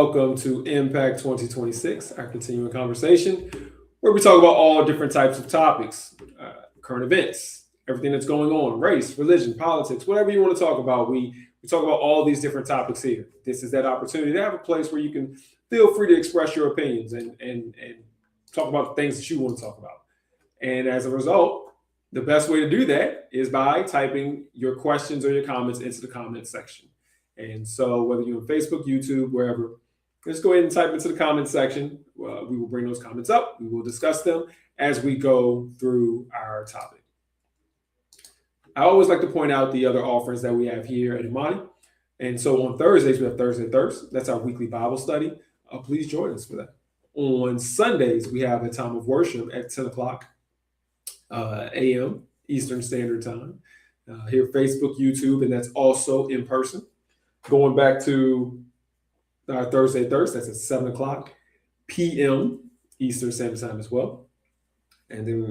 welcome to Impact 2026, our continuing conversation where we talk about all different types of topics, current events, everything that's going on, race, religion, politics, whatever you want to talk about. We talk about all these different topics here. This is that opportunity to have a place where you can feel free to express your opinions and talk about the things that you want to talk about. And as a result, the best way to do that is by typing your questions or your comments into the comment section. And so, whether you're on Facebook, YouTube, wherever, just go ahead and type into the comment section. We will bring those comments up. We will discuss them as we go through our topic. I always like to point out the other offerings that we have here at Imani. And so on Thursdays, we have Thursday Thirst. That's our weekly Bible study. Please join us for that. On Sundays, we have a time of worship at 10 o'clock a.m. Eastern Standard Time. Here, Facebook, YouTube, and that's also in person. Going back to our Thursday Thirst, that's at 7 o'clock p.m. Eastern Standard Time as well. And then,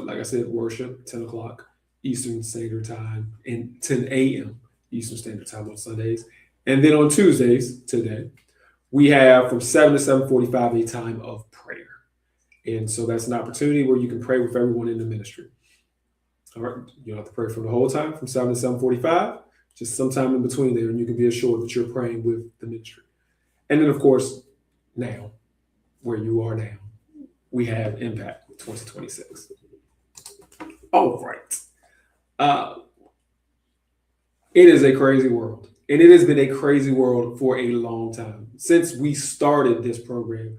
like I said, worship, 10 o'clock Eastern Standard Time and 10 a.m. Eastern Standard Time on Sundays. And then on Tuesdays, today, we have from 7 to 7:45 a time of prayer. And so that's an opportunity where you can pray with everyone in the ministry. All right, you don't have to pray for the whole time from 7 to 7:45. Just sometime in between there, and you can be assured that you're praying with the ministry. And then, of course, now, where you are now, we have Impact 2026. All right. It is a crazy world, and it has been a crazy world for a long time. Since we started this program,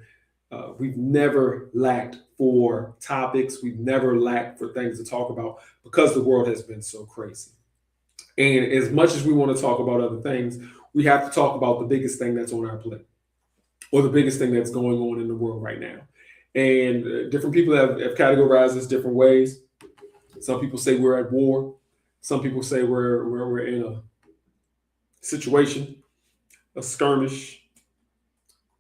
we've never lacked for topics. We've never lacked for things to talk about because the world has been so crazy. And as much as we want to talk about other things, we have to talk about the biggest thing that's on our plate or the biggest thing that's going on in the world right now. And different people have categorized this different ways. Some people say we're at war. Some people say we're in a situation, a skirmish.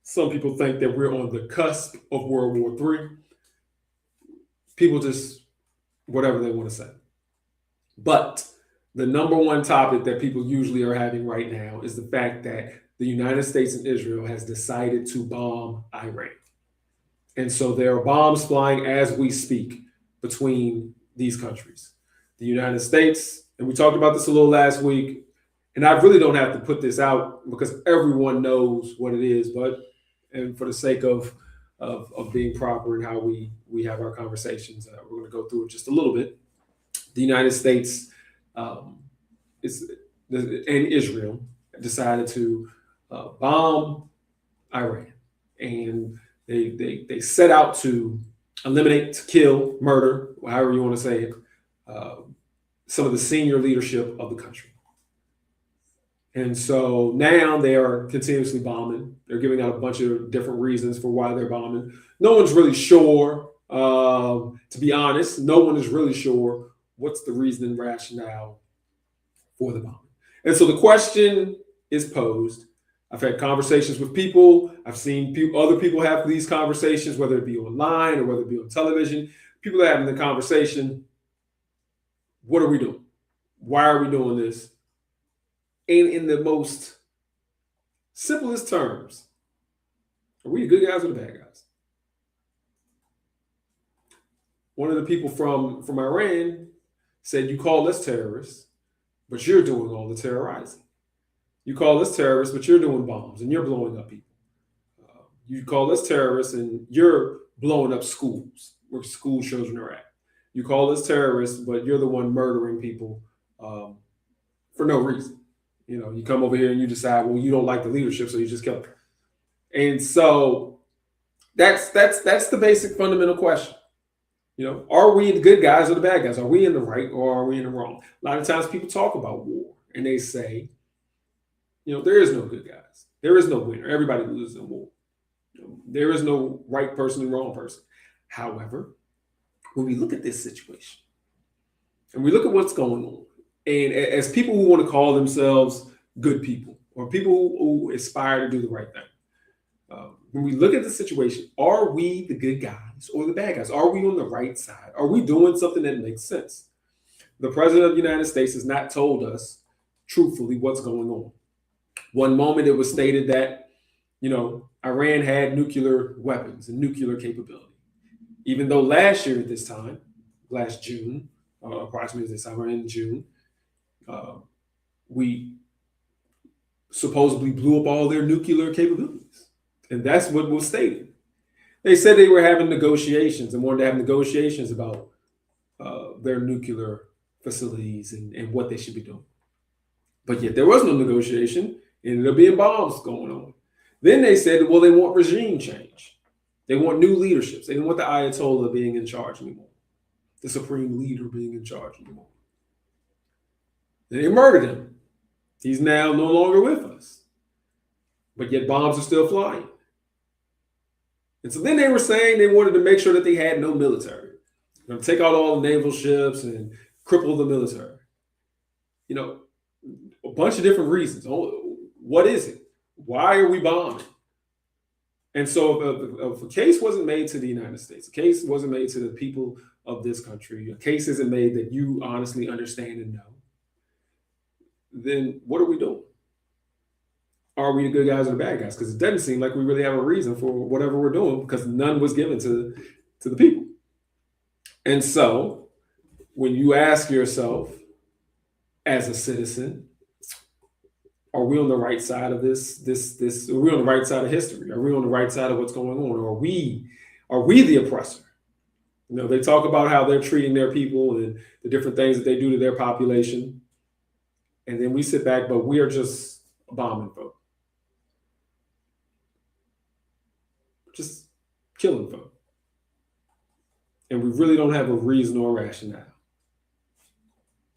Some people think that we're on the cusp of World War III. People just, whatever they want to say. But the number one topic that people usually are having right now is the fact that the United States and Israel has decided to bomb Iran. And so there are bombs flying as we speak between these countries. The United States, and we talked about this a little last week, and I really don't have to put this out because everyone knows what it is, but and for the sake of being proper in how we have our conversations, we're going to go through it just a little bit. The United States and Israel decided to bomb Iran, and they set out to eliminate, to kill, murder, however you want to say it, some of the senior leadership of the country. And so now they are continuously bombing. They're giving out a bunch of different reasons for why they're bombing. No one's really sure, to be honest, no one is really sure what's the reason and rationale for the bombing. And so the question is posed. I've had conversations with people. I've seen other people have these conversations, whether it be online or whether it be on television. People are having the conversation, what are we doing? Why are we doing this? And in the most simplest terms, are we the good guys or the bad guys? One of the people from Iran said, you call us terrorists, but you're doing all the terrorizing. You call us terrorists, but you're doing bombs and you're blowing up people. You call us terrorists and you're blowing up schools where school children are at. You call us terrorists, but you're the one murdering people for no reason. You know, you come over here and you decide, well, you don't like the leadership, so you just kill them. And so that's the basic fundamental question. You know, are we the good guys or the bad guys? Are we in the right or are we in the wrong? A lot of times people talk about war and they say, you know, there is no good guys. There is no winner. Everybody loses in war. You know, there is no right person and wrong person. However, when we look at this situation and we look at what's going on, and as people who want to call themselves good people or people who aspire to do the right thing, when we look at the situation, are we the good guys or the bad guys? Are we on the right side? Are we doing something that makes sense? The president of the United States has not told us truthfully what's going on. One moment it was stated that Iran had nuclear weapons and nuclear capability. Even though last year at this time, last June, approximately this time, in June, uh, we supposedly blew up all their nuclear capabilities. And that's what was stated. They said they were having negotiations and wanted to have negotiations about their nuclear facilities and what they should be doing. But yet there was no negotiation, and there being bombs going on. Then they said, well, they want regime change. They want new leaderships. They didn't want the Ayatollah being in charge anymore, the supreme leader being in charge anymore. They murdered him. He's now no longer with us. But yet bombs are still flying. And so then they were saying they wanted to make sure that they had no military. They're going to take out all the naval ships and cripple the military. A bunch of different reasons. What is it? Why are we bombing? And so if a case wasn't made to the United States, a case wasn't made to the people of this country, a case isn't made that you honestly understand and know, then what are we doing? Are we the good guys or the bad guys? Because it doesn't seem like we really have a reason for whatever we're doing, because none was given to the people. And so when you ask yourself as a citizen, are we on the right side of this? Are we on the right side of history? Are we on the right side of what's going on? Or are we the oppressor? They talk about how they're treating their people and the different things that they do to their population. And then we sit back, but we are just bombing folk. Just killing folk. And we really don't have a reason or rationale.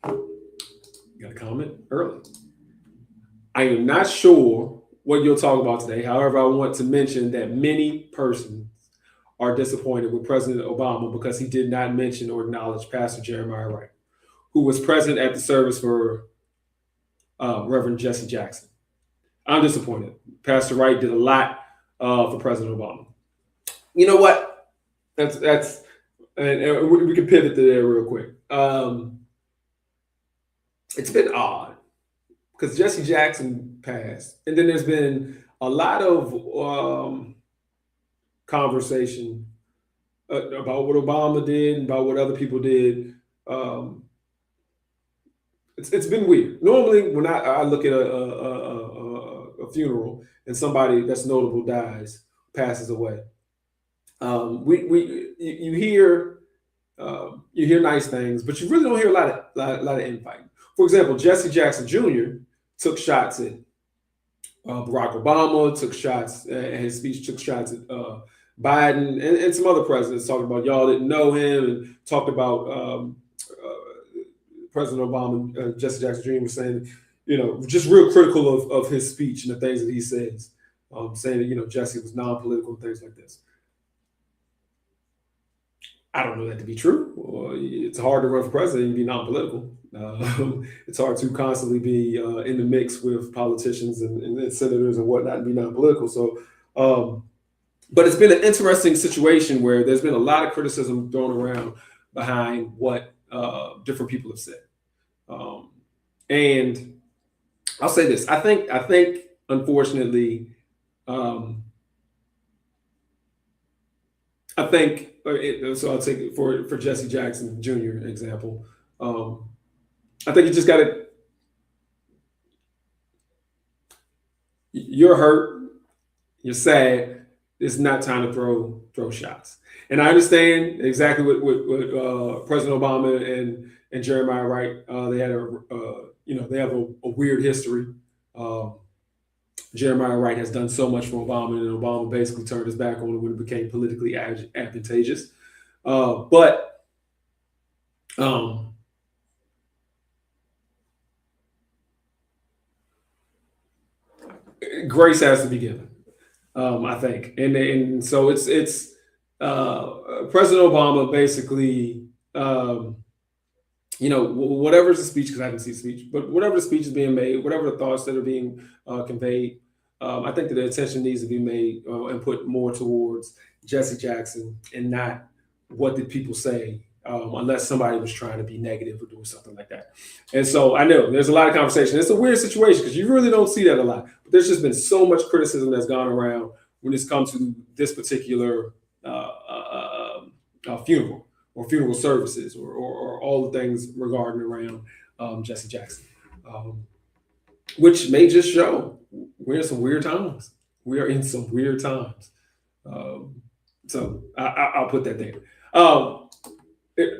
You got a comment early. I am not sure what you'll talk about today. However, I want to mention that many persons are disappointed with President Obama because he did not mention or acknowledge Pastor Jeremiah Wright, who was present at the service for Reverend Jesse Jackson. I'm disappointed. Pastor Wright did a lot for President Obama. You know what? That's and we can pivot to there real quick. It's been odd because Jesse Jackson passed, and then there's been a lot of conversation about what Obama did and about what other people did. It's been weird. Normally, when I look at a funeral and somebody that's notable dies, passes away, you hear nice things, but you really don't hear a lot of infighting. For example, Jesse Jackson Jr. took shots at Barack Obama, took shots at his speech, took shots at Biden and some other presidents, talking about y'all didn't know him, and talked about President Obama. Jesse Jackson Jr. was saying, just real critical of his speech and the things that he says, saying that, Jesse was non-political and things like this. I don't know that to be true. It's hard to run for president and be non-political. It's hard to constantly be in the mix with politicians and senators and whatnot and be non-political. So, but it's been an interesting situation where there's been a lot of criticism thrown around behind what different people have said. And I'll say this: I think, unfortunately, so I'll take it for Jesse Jackson Jr. example. I think you just got to. You're hurt. You're sad. It's not time to throw shots. And I understand exactly what President Obama and Jeremiah Wright. They had they have a weird history. Jeremiah Wright has done so much for Obama, and Obama basically turned his back on it when it became politically advantageous. But grace has to be given, I think, and so it's President Obama basically, whatever's the speech, because I haven't seen the speech, but whatever the speech is being made, whatever the thoughts that are being conveyed, I think that the attention needs to be made and put more towards Jesse Jackson and not what did people say unless somebody was trying to be negative or doing something like that. And so I know there's a lot of conversation. It's a weird situation because you really don't see that a lot. But there's just been so much criticism that's gone around when it's come to this particular funeral or funeral services or all the things regarding around Jesse Jackson, which may just show we're in some weird times. We are in some weird times. So I'll put that there.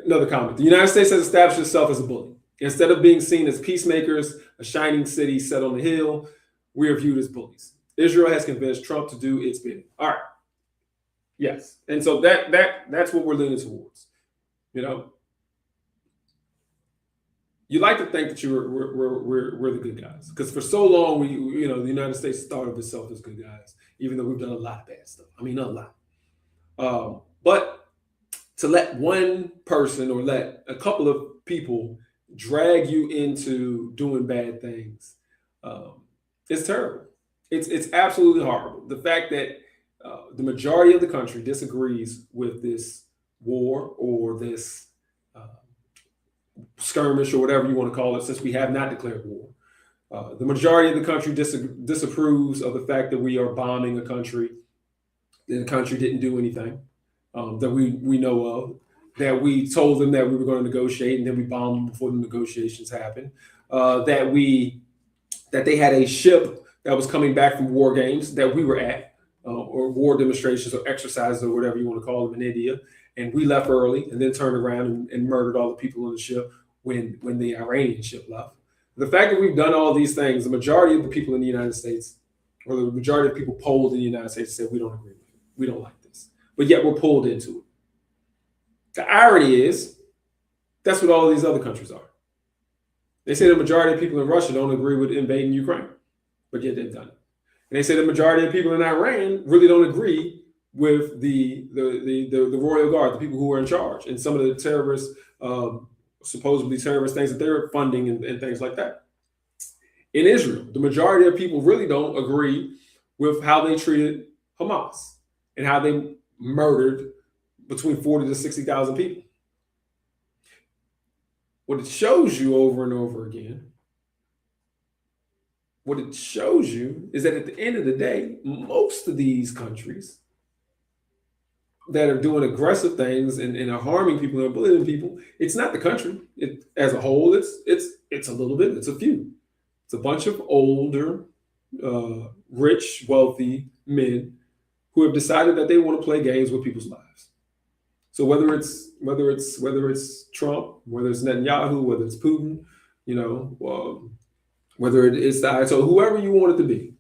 Another comment. The United States has established itself as a bully. Instead of being seen as peacemakers, a shining city set on the hill, we are viewed as bullies. Israel has convinced Trump to do its bidding. All right. Yes. And so that's what we're leaning towards. You know, you like to think that we're the good guys because for so long the United States thought of itself as good guys, even though we've done a lot of bad stuff. I mean, not a lot. But to let one person or let a couple of people drag you into doing bad things, it's terrible. It's absolutely horrible. The fact that the majority of the country disagrees with this war or this skirmish or whatever you want to call it, since we have not declared war. The majority of the country disapproves of the fact that we are bombing a country. The country didn't do anything that we know of, that we told them that we were going to negotiate and then we bombed them before the negotiations happened, that they had a ship that was coming back from war games that we were at, or war demonstrations or exercises or whatever you want to call them in India. And we left early and then turned around and murdered all the people on the ship when the Iranian ship left. The fact that we've done all these things, the majority of the people in the United States, or the majority of people polled in the United States said, we don't agree with it. We don't like this. But yet we're pulled into it. The irony is, that's what all of these other countries are. They say the majority of people in Russia don't agree with invading Ukraine, but yet they've done it. And they say the majority of people in Iran really don't agree with the royal guard, the people who are in charge, and some of the terrorists, supposedly terrorist things that they're funding and things like that. In Israel, the majority of people really don't agree with how they treated Hamas and how they murdered between 40 to 60,000 people. What it shows you over and over again, what it shows you is that at the end of the day, most of these countries that are doing aggressive things and are harming people and bullying people, it's not the country. It, as a whole, it's a little bit, it's a few. It's a bunch of older, rich, wealthy men who have decided that they want to play games with people's lives. So whether it's Trump, whether it's Netanyahu, whether it's Putin, whether it's the ISO, whoever you want it to be,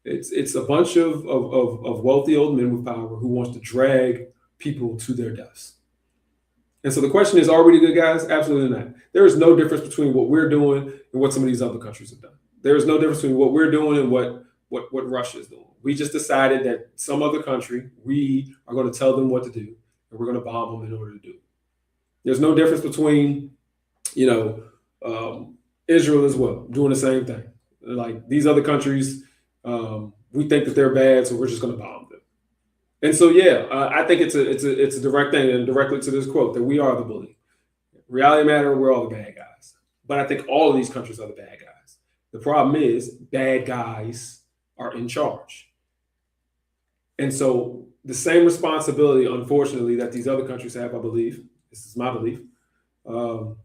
it's a bunch of wealthy old men with power who wants to drag people to their deaths. And so the question is, are we the good guys? Absolutely not. There is no difference between what we're doing and what some of these other countries have done. There is no difference between what we're doing and what Russia is doing. We just decided that some other country, we are going to tell them what to do, and we're going to bomb them in order to do it. There's no difference between, Israel as well, doing the same thing. Like these other countries, we think that they're bad, so we're just going to bomb them. And so, I think it's a direct thing, and directly to this quote, that we are the bully. Reality matter, we're all the bad guys. But I think all of these countries are the bad guys. The problem is bad guys are in charge. And so the same responsibility, unfortunately, that these other countries have, I believe, this is my belief, that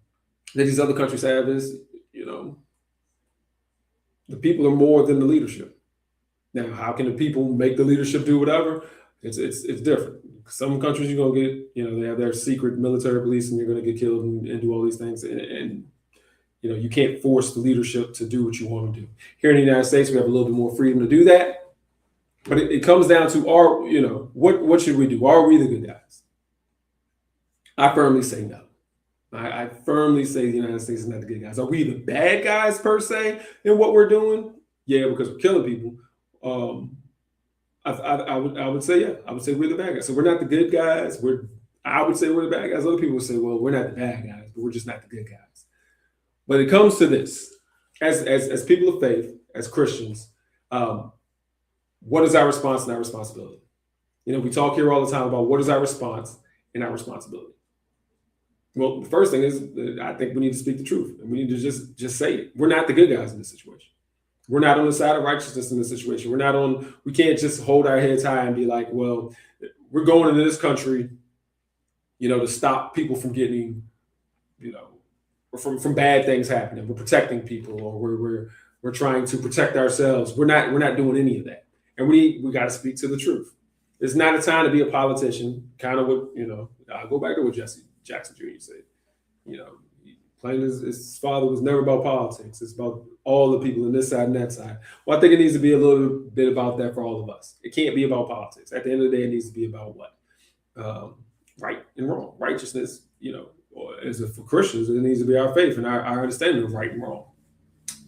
these other countries have is, the people are more than the leadership. Now, how can the people make the leadership do whatever? It's different. Some countries you're gonna get, they have their secret military police, and you're gonna get killed and do all these things. And you can't force the leadership to do what you want to do. Here in the United States, we have a little bit more freedom to do that. But it comes down to what should we do? Are we the good guys? I firmly say no. I firmly say the United States is not the good guys. Are we the bad guys per se in what we're doing? Yeah, because we're killing people. I would say, yeah. I would say we're the bad guys. So we're not the good guys. I would say we're the bad guys. Other people would say, well, we're not the bad guys, but we're just not the good guys. But it comes to this, as people of faith, as Christians, what is our response and our responsibility? We talk here all the time about what is our response and our responsibility. Well, the first thing is I think we need to speak the truth, and we need to just say it. We're not the good guys in this situation. We're not on the side of righteousness in this situation. We're not on. We can't just hold our heads high and be like, well, we're going into this country, to stop people from getting, or from bad things happening. We're protecting people, or we're trying to protect ourselves. We're not doing any of that, and we got to speak to the truth. It's not a time to be a politician. Kind of what I'll go back to what Jesse Jackson Jr. said. Plain as his father was never about politics. It's about all the people on this side and that side. Well, I think it needs to be a little bit about that for all of us. It can't be about politics. At the end of the day, it needs to be about what? Right and wrong. Righteousness, for Christians, it needs to be our faith and our understanding of right and wrong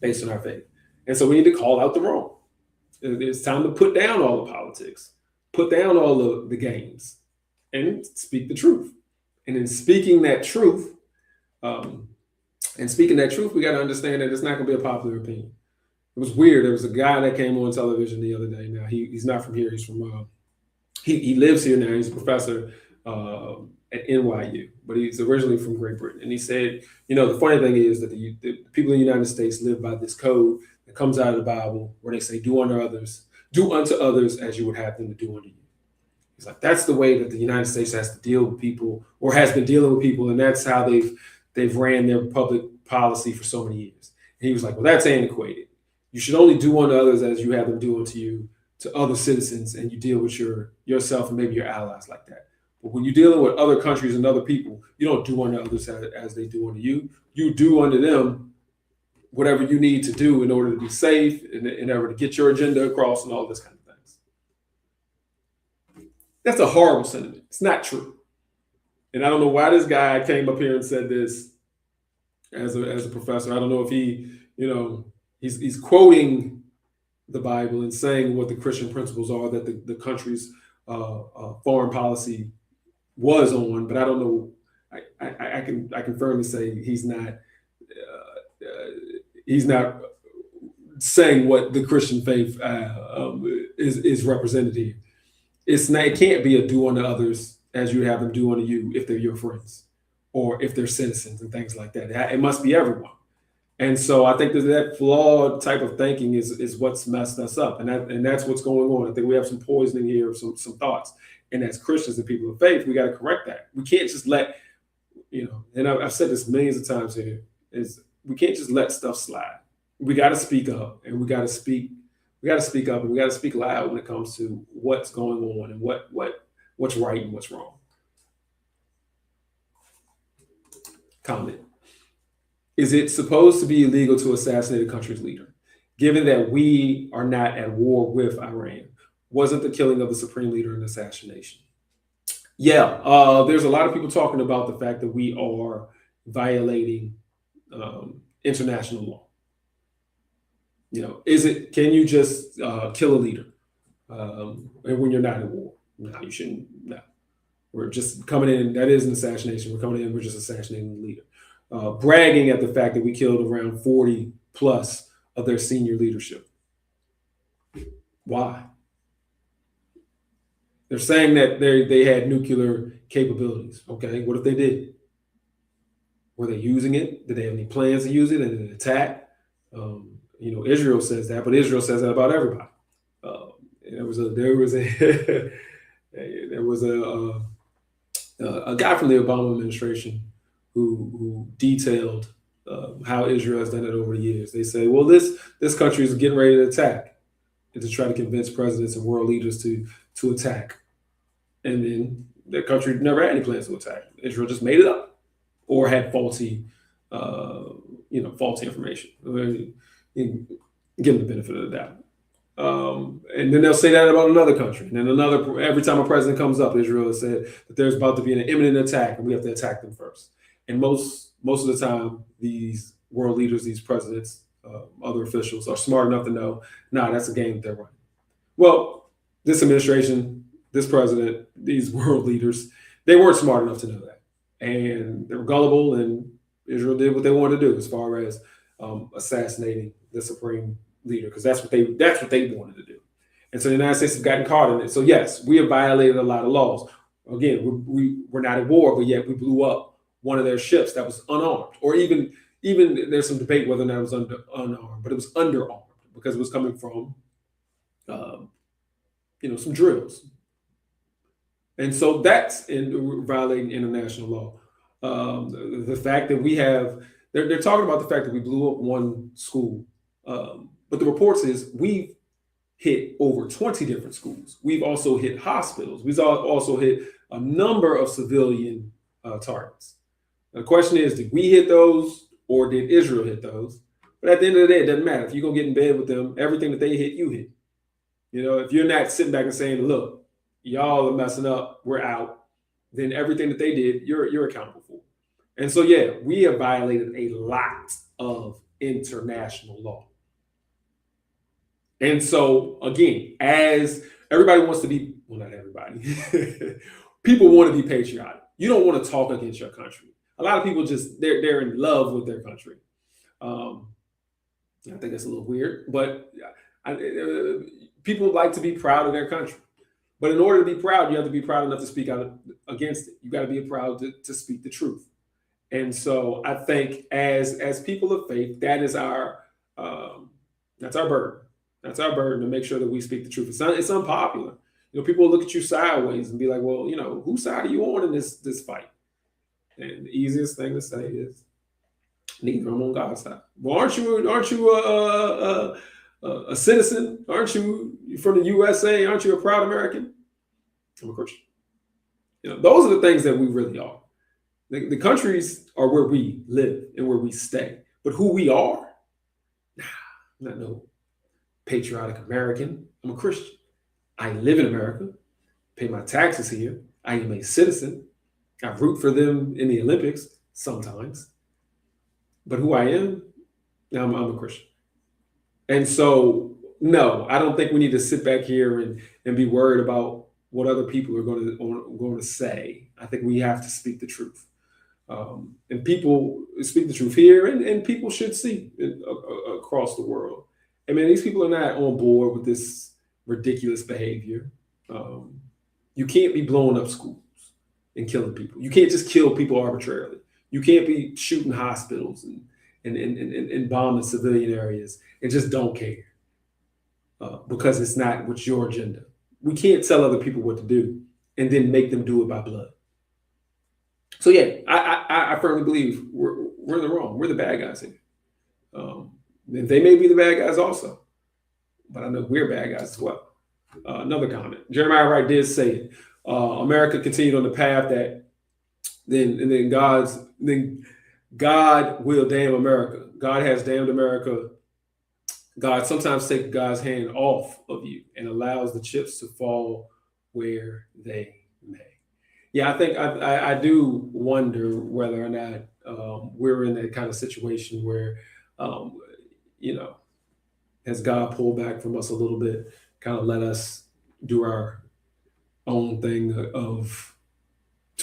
based on our faith. And so we need to call out the wrong. It's time to put down all the politics, put down all the games, and speak the truth. And in speaking that truth, we got to understand that it's not going to be a popular opinion. It was weird. There was a guy that came on television the other day. Now he's not from here. He's from he lives here now. He's a professor at NYU, but he's originally from Great Britain. And he said, the funny thing is that the people in the United States live by this code that comes out of the Bible, where they say, "Do unto others as you would have them to do unto you." He's like, that's the way that the United States has to deal with people, or has been dealing with people, and that's how they've ran their public policy for so many years. And he was like, well, that's antiquated. You should only do unto others as you have them do unto you, to other citizens, and you deal with yourself and maybe your allies like that. But when you're dealing with other countries and other people, you don't do unto others as they do unto you. You do unto them whatever you need to do in order to be safe, in order to get your agenda across, and all this kind of things. That's a horrible sentiment. It's not true. And I don't know why this guy came up here and said this as a professor. I don't know if he's quoting the Bible and saying what the Christian principles are that the country's foreign policy was on, but I don't know. I can firmly say he's not saying what the Christian faith is represented here. It can't be a do unto others as you have them do unto you if they're your friends or if they're citizens and things like that. It must be everyone. And so I think that flawed type of thinking is what's messed us up. And that's what's going on. I think we have some poisoning here, some thoughts. And as Christians and people of faith, we got to correct that. We can't just let, and I've said this millions of times here, is we can't just let stuff slide. We got to speak up, and we got to speak up, and we got to speak loud when it comes to what's going on and what's right and what's wrong. Comment. Is it supposed to be illegal to assassinate a country's leader, given that we are not at war with Iran? Wasn't the killing of the supreme leader an assassination? Yeah, there's a lot of people talking about the fact that we are violating international law. Can you just kill a leader and when you're not at war? No, you shouldn't. No, we're just coming in. That is an assassination. We're coming in. We're just assassinating the leader. Bragging at the fact that we killed around 40 plus of their senior leadership. Why? They're saying that they had nuclear capabilities. Okay, what if they did? Were they using it? Did they have any plans to use it in an attack? Israel says that, but Israel says that about everybody. There was a guy from the Obama administration who detailed how Israel has done it over the years. They say, well, this country is getting ready to attack, and to try to convince presidents and world leaders to attack. And then the country never had any plans to attack. Israel just made it up or had faulty information. Give them the benefit of the doubt. And then they'll say that about another country. And then every time a president comes up, Israel has said that there's about to be an imminent attack and we have to attack them first. And most of the time, these world leaders, these presidents, other officials are smart enough to know, that's a game that they're running. Well, this administration, this president, these world leaders, they weren't smart enough to know that. And they were gullible, and Israel did what they wanted to do as far as assassinating the supreme leader, because that's what they wanted to do. And so the United States has gotten caught in it. So yes, we have violated a lot of laws. Again, we're not at war, but yet we blew up one of their ships that was unarmed, or even there's some debate whether or not it was unarmed, but it was underarmed because it was coming from um, some drills, and so that's violating international law. The fact that we have they're talking about the fact that we blew up one school, but the reports is we've hit over 20 different schools. We've also hit hospitals. We've also hit a number of civilian targets. The question is, did we hit those or did Israel hit those? But at the end of the day, it doesn't matter. If you're going to get in bed with them, everything that they hit, you hit. If you're not sitting back and saying, look, y'all are messing up, we're out, then everything that they did, you're accountable for. And so, yeah, we have violated a lot of international law. And so, again, as everybody wants to be, well, not everybody, people want to be patriotic. You don't want to talk against your country. A lot of people they're in love with their country. I think that's a little weird, but people like to be proud of their country. But in order to be proud, you have to be proud enough to speak out against it. You got to be proud to speak the truth. And so I think as people of faith, that is that's our burden. That's our burden to make sure that we speak the truth. It's unpopular. People will look at you sideways and be like, well, whose side are you on in this fight? And the easiest thing to say is, neither. I'm on God's side. Well, aren't you a citizen? Aren't you from the USA? Aren't you a proud American? I'm a Christian. Those are the things that we really are. The countries are where we live and where we stay. But who we are, I'm not no patriotic American. I'm a Christian. I live in America, pay my taxes here. I am a citizen. I root for them in the Olympics sometimes. But who I am, I'm a Christian. And so, no, I don't think we need to sit back here and be worried about what other people are going to say. I think we have to speak the truth. And people speak the truth here, and people should see it across the world. I mean, these people are not on board with this ridiculous behavior. You can't be blowing up schools and killing people. You can't just kill people arbitrarily. You can't be shooting hospitals and bombing civilian areas and just don't care because it's not what's your agenda. We can't tell other people what to do and then make them do it by blood. So yeah, I firmly believe we're in the wrong. We're the bad guys here. And they may be the bad guys also, but I know we're bad guys as well. Another comment. Jeremiah Wright did say it. America continued on the path that then God will damn America. God has damned America. God sometimes takes God's hand off of you and allows the chips to fall where they may. Yeah, I think I do wonder whether or not we're in that kind of situation where, has God pulled back from us a little bit, kind of let us do our own thing to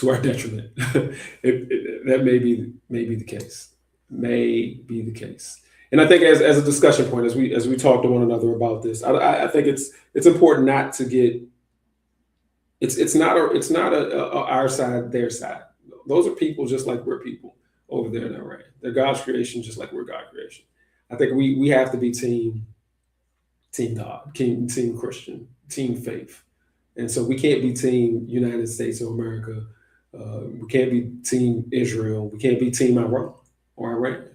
our detriment. That may be the case. May be the case. And I think as a discussion point, as we talk to one another about this, I think it's important not to get. It's not our side, their side. Those are people just like we're people over there in Iran. They're God's creation, just like we're God's creation. I think we have to be team God, team Christian, team faith. And so we can't be team United States of America. We can't be team Israel. We can't be team Iran or Iran.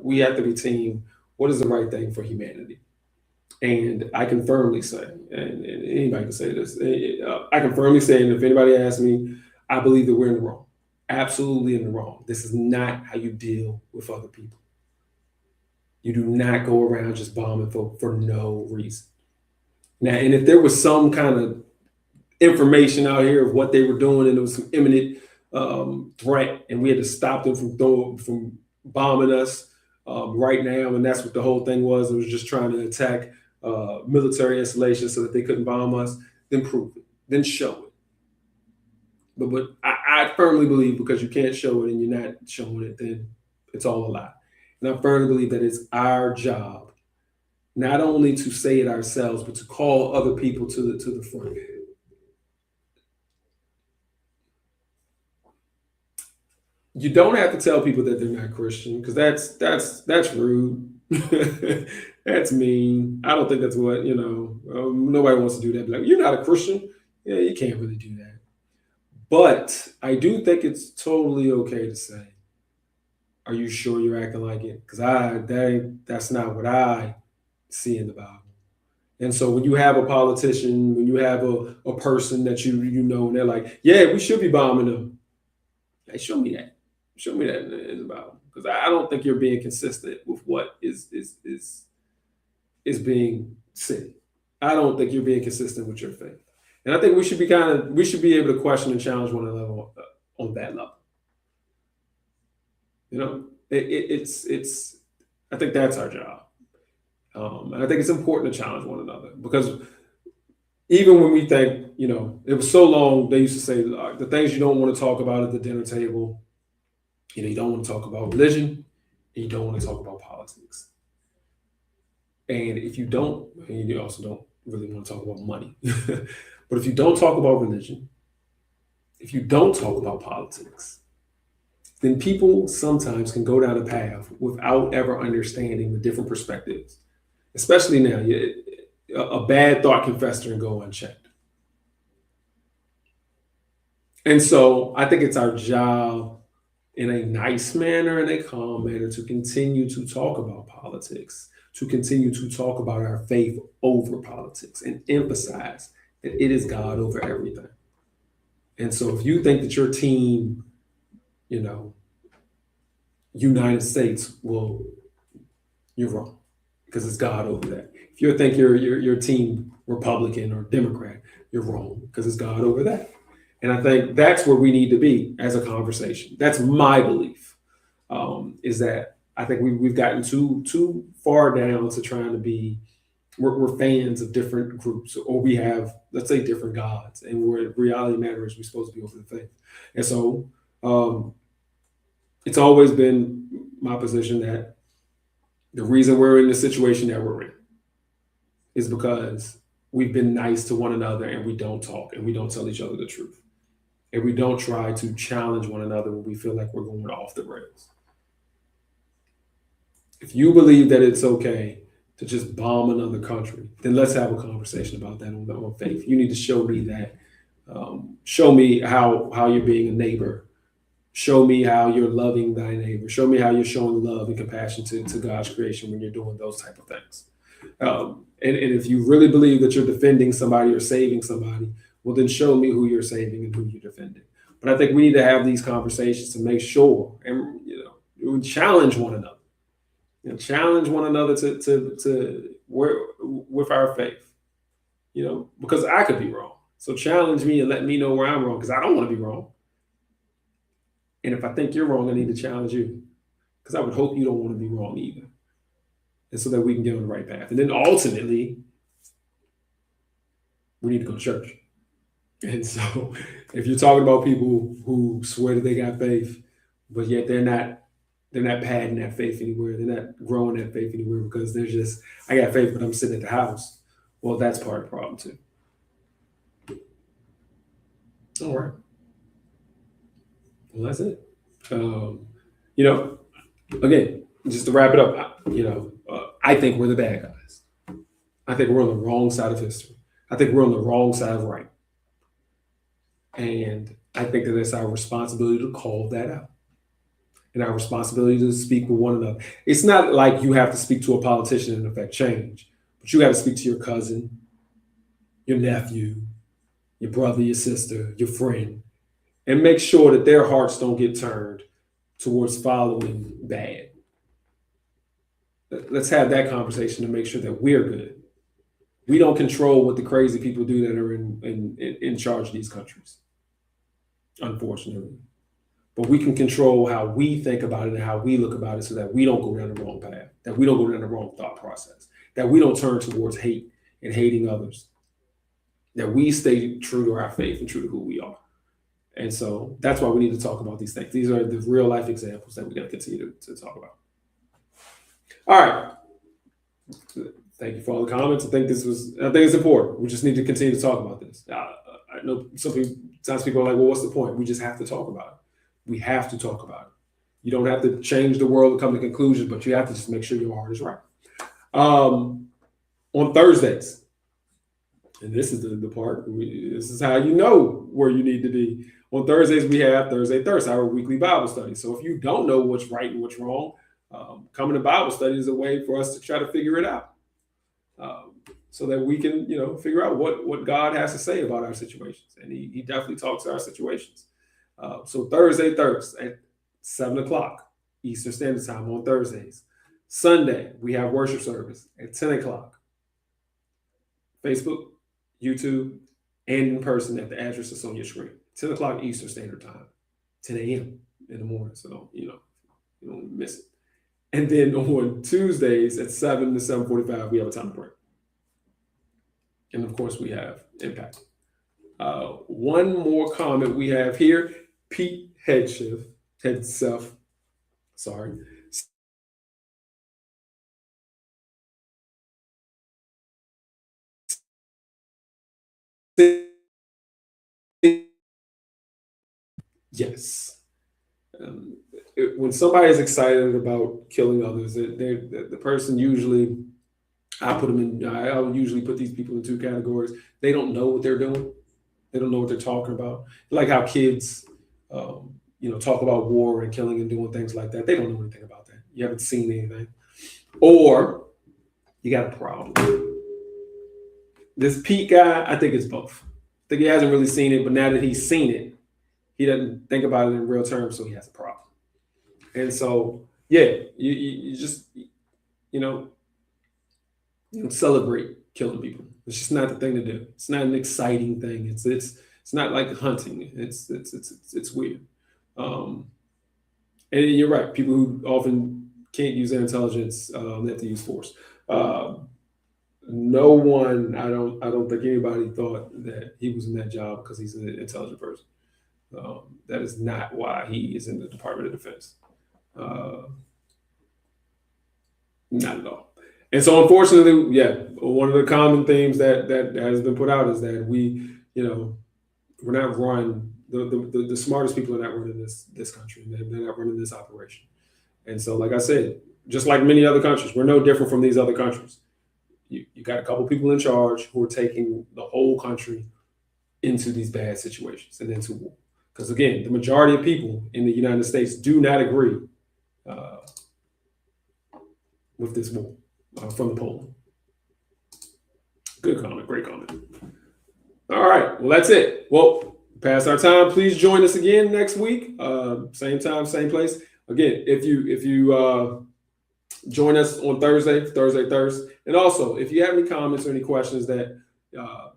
We have to be team what is the right thing for humanity. And I can firmly say, and anybody can say this, I can firmly say, and if anybody asks me, I believe that we're in the wrong. Absolutely in the wrong. This is not how you deal with other people. You do not go around just bombing folk for no reason. Now, and if there was some kind of information out here of what they were doing and there was some imminent threat and we had to stop them from bombing us right now, and that's what the whole thing was, it was just trying to attack military installations so that they couldn't bomb us, then prove it, then show it. But I firmly believe because you can't show it and you're not showing it, then it's all a lie. And I firmly believe that it's our job not only to say it ourselves, but to call other people to the front. You don't have to tell people that they're not Christian because that's rude. That's mean. I don't think that's what nobody wants to do that. Be like, you're not a Christian. Yeah, you can't really do that. But I do think it's totally okay to say, "Are you sure you're acting like it?" Because that's not what I see in the Bible. And so when you have a politician, when you have a person that you know, and they're like, "Yeah, we should be bombing them." Hey, show me that. Show me that in the Bible, because I don't think you're being consistent with what is being said. I don't think you're being consistent with your faith, and I think we should be able to question and challenge one another on that level. You know, it's I think that's our job, and I think it's important to challenge one another because even when we think, it was so long, they used to say the things you don't want to talk about at the dinner table. You don't want to talk about religion, and you don't want to talk about politics. And if you don't, and you also don't really want to talk about money. But if you don't talk about religion, if you don't talk about politics, then people sometimes can go down a path without ever understanding the different perspectives. Especially now, a bad thought can fester and go unchecked. And so I think it's our job in a nice manner and a calm manner to continue to talk about politics, to continue to talk about our faith over politics and emphasize that it is God over everything. And so if you think that your team, United States, well, you're wrong because it's God over that. If you think your team Republican or Democrat, you're wrong because it's God over that. And I think that's where we need to be as a conversation. That's my belief, is that I think we've gotten too far down to trying to be, we're fans of different groups, or we have, let's say, different gods. And where reality matters, we're supposed to be over the faith. And so it's always been my position that the reason we're in the situation that we're in is because we've been nice to one another and we don't talk and we don't tell each other the truth. And we don't try to challenge one another when we feel like we're going off the rails. If you believe that it's okay to just bomb another country, then let's have a conversation about that on faith. You need to show me that. Show me how you're being a neighbor. Show me how you're loving thy neighbor. Show me how you're showing love and compassion to God's creation when you're doing those type of things. And if you really believe that you're defending somebody or saving somebody, well, then show me who you're saving and who you're defending. But I think we need to have these conversations to make sure, and challenge one another. Challenge one another to where with our faith. Because I could be wrong. So challenge me and let me know where I'm wrong, because I don't want to be wrong. And if I think you're wrong, I need to challenge you, because I would hope you don't want to be wrong either. And so that we can get on the right path. And then ultimately, we need to go to church. And so if you're talking about people who swear that they got faith, but yet they're not padding that faith anywhere, they're not growing that faith anywhere because they're just, I got faith, but I'm sitting at the house. Well, that's part of the problem too. All right. Well, that's it. Again, just to wrap it up, I think we're the bad guys. I think we're on the wrong side of history. I think we're on the wrong side of right. And I think that it's our responsibility to call that out and our responsibility to speak with one another. It's not like you have to speak to a politician and affect change, but you got to speak to your cousin, your nephew, your brother, your sister, your friend, and make sure that their hearts don't get turned towards following bad. Let's have that conversation to make sure that we're good. We don't control what the crazy people do that are in charge of these countries, unfortunately. But we can control how we think about it and how we look about it so that we don't go down the wrong path, that we don't go down the wrong thought process, that we don't turn towards hate and hating others, that we stay true to our faith and true to who we are. And so that's why we need to talk about these things. These are the real life examples that we're going to continue to talk about. All right. Thank you for all the comments. I think it's important. We just need to continue to talk about this. I know sometimes people are like, well, what's the point? We just have to talk about it. We have to talk about it. You don't have to change the world and come to conclusions, but you have to just make sure your heart is right. On Thursdays, and this is the part, this is how you know where you need to be. On Thursdays, we have Thursday Thirst, our weekly Bible study. So if you don't know what's right and what's wrong, coming to Bible study is a way for us to try to figure it out, so that we can, figure out what God has to say about our situations. And he definitely talks to our situations. So Thursday Thirst at 7:00 Eastern Standard Time on Thursdays. Sunday, we have worship service at 10:00. Facebook, YouTube, and in person at the address that's on your screen. 10:00 Eastern Standard Time, 10 a.m. in the morning. So you don't miss it. And then on Tuesdays at 7 to 7:45, we have a time to pray. And of course, we have Impact. One more comment we have here. Pete Headself, sorry. Yes. When somebody is excited about killing others, the person usually, I'll usually put these people in two categories. They don't know what they're doing. They don't know what they're talking about. Like how kids, talk about war and killing and doing things like that. They don't know anything about that. You haven't seen anything. Or you got a problem. This Pete guy, I think it's both. I think he hasn't really seen it, but now that he's seen it, he doesn't think about it in real terms, so he has a problem. And so, yeah, you just, celebrate killing people. It's just not the thing to do. It's not an exciting thing. It's not like hunting. It's weird. And you're right. People who often can't use their intelligence, they have to use force. No one, I don't think anybody thought that he was in that job because he's an intelligent person. That is not why he is in the Department of Defense. Not at all. And so, unfortunately, yeah, one of the common themes that has been put out is that we're not run. The smartest people are not running this country. They're not running this operation. And so, like I said, just like many other countries, we're no different from these other countries. You got a couple people in charge who are taking the whole country into these bad situations and into war. Because again, the majority of people in the United States do not agree with this war from the polling. Good comment, great comment. All right, well, that's it. Well, past our time. Please join us again next week. Same time, same place. Again, if you join us on Thursday Thirst. And also, if you have any comments or any questions that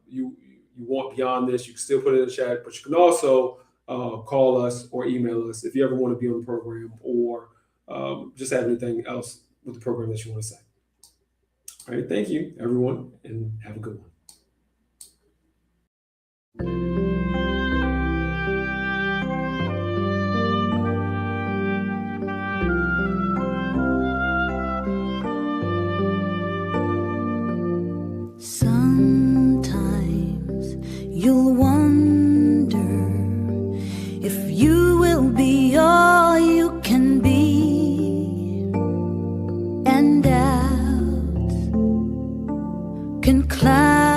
you want beyond this, you can still put it in the chat. But you can also call us or email us if you ever want to be on the program or just have anything else with the program that you want to say. All right, thank you, everyone, and have a good one. Sometimes you'll wonder if you will be all you can be, and doubts can cloud